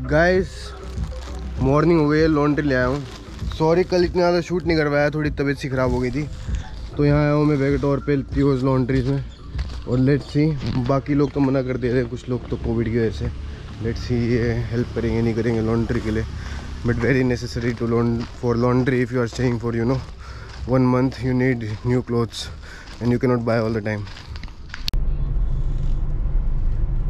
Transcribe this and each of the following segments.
Guys morning हो गई है, लॉन्ड्री ले आया हूँ। सॉरी कल इतना ज़्यादा शूट नहीं कर पाया, थोड़ी तबीयत सी ख़राब हो गई थी। तो यहाँ आया हूँ मैं वेगेटोर पे प्योर्स लॉन्ड्रीज में। और लेट्स सी, बाकी लोग तो मना कर दे रहे हैं, कुछ लोग तो कोविड की वजह से। लेट्स सी ये हेल्प करेंगे नहीं करेंगे लॉन्ड्री के लिए, but very necessary to for laundry. If you are staying for 1 month you need new clothes and you cannot buy all the time.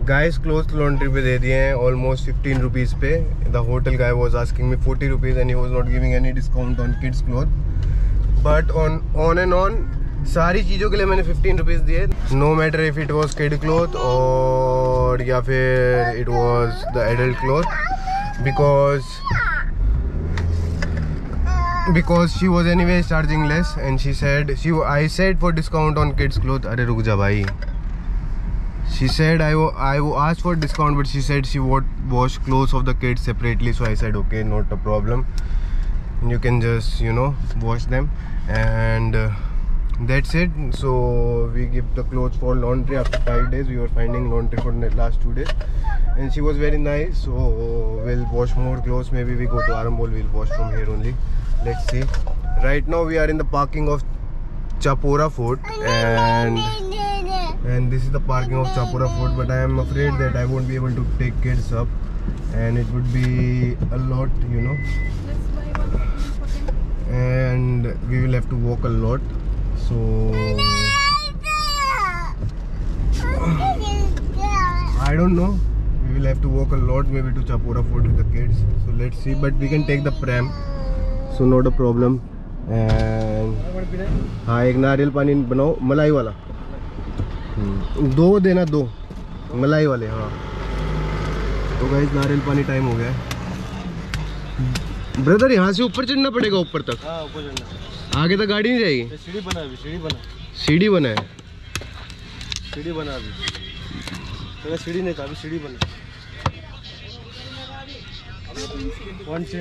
Guys cloth laundry पे दे दिए हैं ऑलमोस्ट 15 रुपीज़ पे। The hotel guy was asking me 40 rupees and he was not giving any discount on kids cloth, but on and on सारी चीज़ों के लिए मैंने 15 रुपीज़ दिए। No matter if it was kid cloth और या फिर it was the adult cloth, because she was anyway charging less and I said for discount on kids clothes. अरे रुक जा भाई। She said I asked for discount, but she said she would wash clothes of the kids separately. So I said okay, not a problem. You can just wash them, and that's it. So we give the clothes for laundry after 5 days. We were finding laundry for the last 2 days, and she was very nice. So we'll wash more clothes. Maybe we go to Arambol. We'll wash from here only. Let's see. Right now we are in the parking of Chapora Fort, and this is the parking of Chapora Fort, but I am afraid that I won't be able to take kids up, and it would be a lot, and we will have to walk a lot. So I don't know, we will have to walk a lot, maybe to Chapora Fort with the kids. So let's see, but we can take the pram, so not a problem. And हाँ एक नारियल पानी बनाओ मलाई वाला, 2 देना, 2 मलाई वाले। हाँ तो गाइस नारियल पानी टाइम हो गया है। ब्रदर यहाँ से ऊपर चढ़ना पड़ेगा, ऊपर तक? हाँ ऊपर चढ़ना, आगे तक गाड़ी नहीं जाएगी। सीढ़ी बना है, सीढ़ी बना है, सीढ़ी बना है, सीढ़ी बना अभी, सीढ़ी नहीं था अभी, सीढ़ी बना।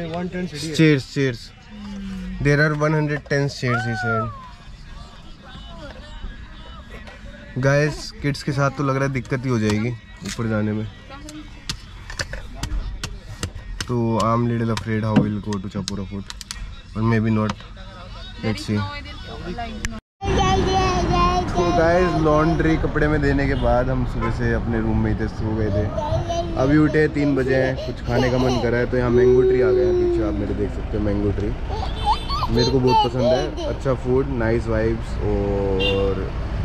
110 stairs. There are 110 stairs, he said. Guys, kids के साथ तो लग रहा है दिक्कत ही हो जाएगी ऊपर जाने में। तो I'm little afraid how we'll go to Chapora Fort, or maybe not. Let's see. तो guys, लॉन्ड्री कपड़े में देने के बाद हम सुबह से अपने रूम में इधर सो गए थे। अभी उठे 3 बजे हैं, कुछ खाने का मन कर रहा है, तो यहाँ मैंगो ट्री आ गया है पीछे, आप मेरे देख सकते हो मैंगो ट्री। मेरे को बहुत पसंद है, अच्छा फूड, नाइस वाइब्स, और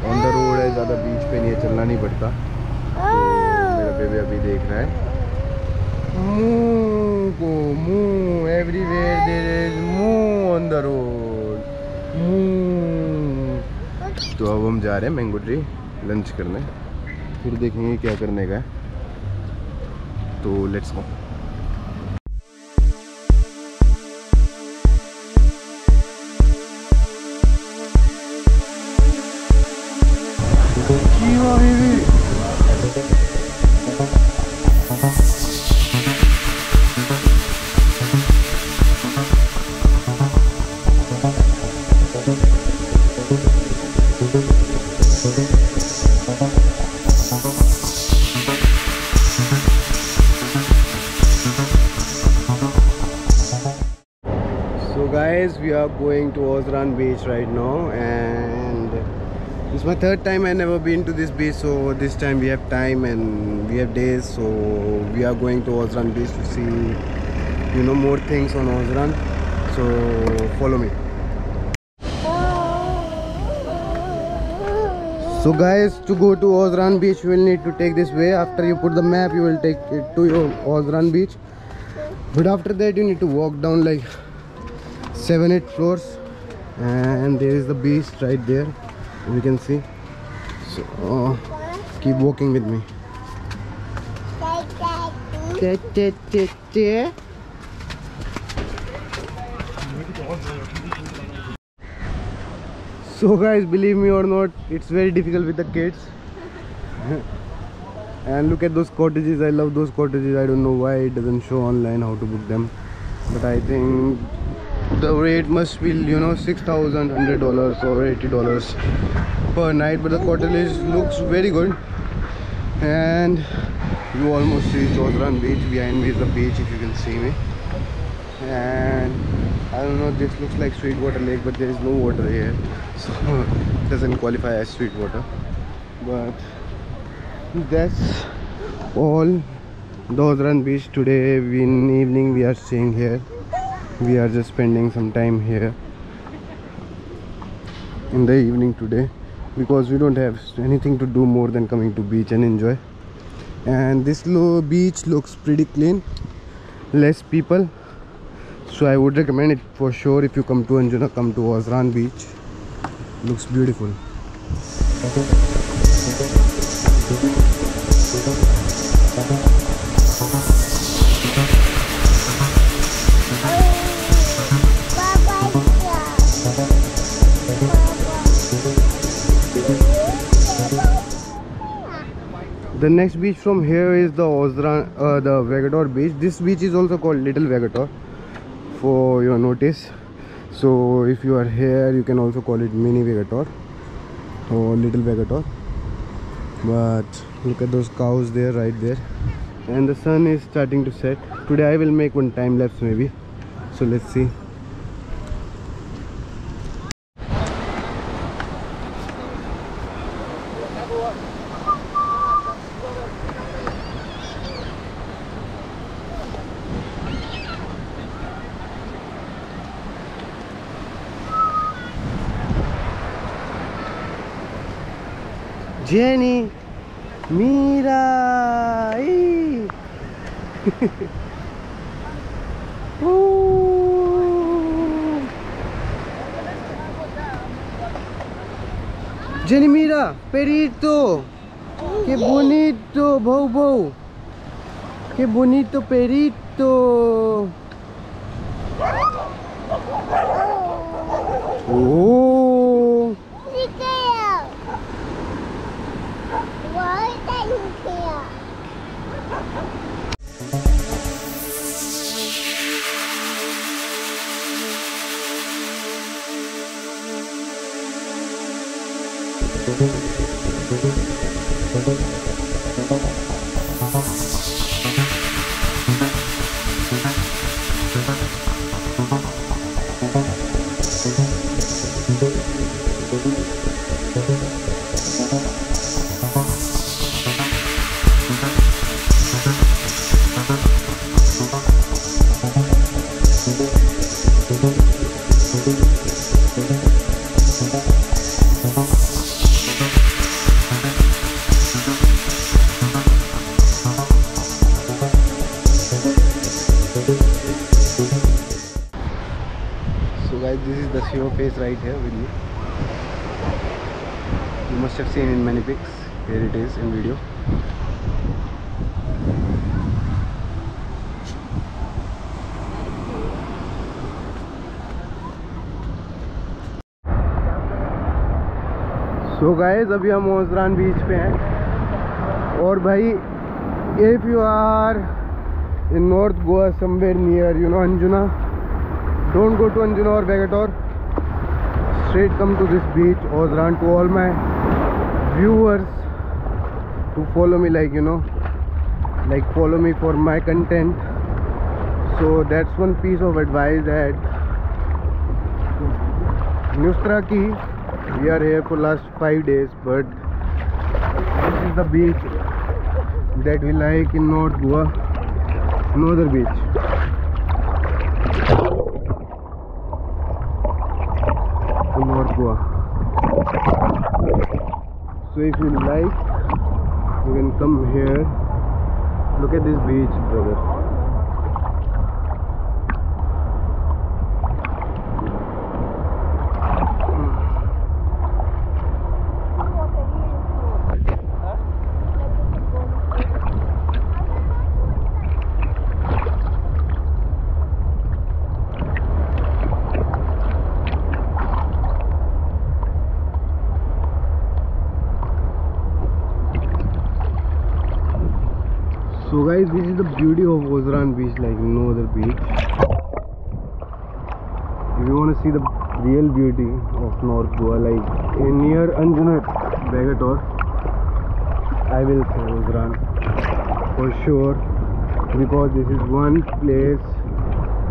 ऑन द रोड है, ज़्यादा बीच पे नहीं है, चलना नहीं पड़ता। तो मेरा बेबी अभी देख रहा है मुँह को, मुँह एवरीवेयर देयर इज मुँह ऑन द रोड, मुँह। तो अब हम जा रहे हैं मैंगो ट्री लंच करने, फिर देखेंगे क्या करने का है। तो let's go. So guys, we are going to Ozran beach right now, and it's my 3rd time. I never been to this beach, so this time we have time and we have days, so we are going to Ozran beach to see more things on Ozran. So follow me. So guys, to go to Ozran beach you will need to take this way. After you put the map, you will take it to your Ozran beach, but after that you need to walk down like 7-8 floors, and there is the beach right there, you can see. So keep walking with me. So guys, believe me or not, it's very difficult with the kids. And look at those cottages, I love those cottages. I don't know why it doesn't show online how to book them, but I think the rate must be $6,100 or $80 per night. But the cottage looks very good, and You almost reach Ozran beach. Behind me is the beach, if you can see me. And I don't know, this looks like Sweetwater Lake, but there is no water here, so it doesn't qualify as Sweetwater. But that's all the Ozran beach. Today in evening we are staying here. We are just spending some time here in the evening today, because we don't have anything to do more than coming to beach and enjoy. And this beach looks pretty clean, less people, so I would recommend it for sure. If you come to Anjuna, come to Ozran beach. Looks beautiful. The next beach from here is the Ozran, the Vegador beach. This beach is also called Little Vegador, for your notice. So if you are here, you can also call it Mini Vegador or Little Vegador. But look at those cows there, right there, and the sun is starting to set. Today I will make one time lapse maybe, so let's see. Jenny, Mira, Jenny, Mira, perito, qué bonito, Bobo, qué bonito perito. Oh. So guys, this is the Shiva face right here with me. You must have seen in many pics. Here it is in video. So guys, अभी हम ओजरान बीच पे हैं. और भाई, if you are in North Goa, somewhere near, you know, Anjuna, don't go to Anjuna or Vegador. Straight come to this beach, Ozran. To all my viewers who follow me, like, you know, like follow me for my content. So that's one piece of advice that Nustra-ki, we are here for last 5 days, but this is the beach that we like in North Goa. No other beach. In North Goa. So if you like, you can come here. Look at this beach, brother. So guys, this is the beauty of Ozran beach, like no other beach. If you want to see the real beauty of North Goa, like near Anjuna, Vegador, I will say Ozran. for sure, because this is one place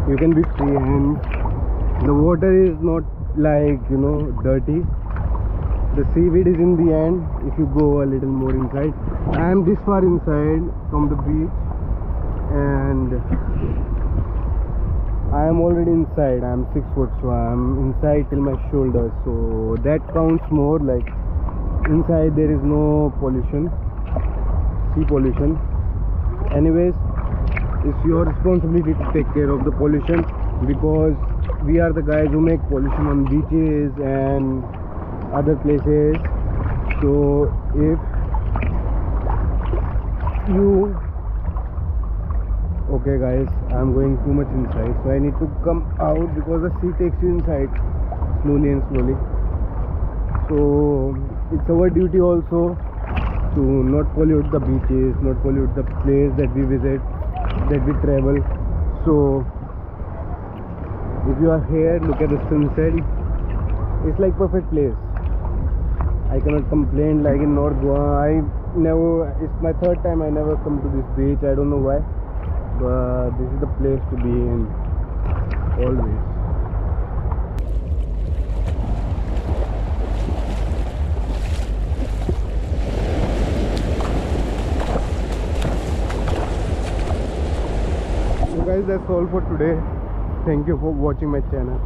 you can be free and the water is not like, you know, dirty. The seaweed is in the end if you go a little more inside. I am this far inside from the beach and I am already inside. I am 6 foot, so I am inside till my shoulders, so that counts more. Like inside there is no pollution, sea pollution. Anyways, it's your responsibility to take care of the pollution, because we are the guys who make pollution on beaches and other places. So if you okay guys, I'm going too much inside, so I need to come out because the sea takes you inside slowly and slowly. So it's our duty also to not pollute the beaches, not pollute the place that we visit, that we travel. So if you are here, look at the sunset. It's like perfect place. I cannot complain. Like in North Goa, it's my 3rd time. I never come to this beach. I don't know why, but this is the place to be in always. So guys, that's all for today. Thank you for watching my channel.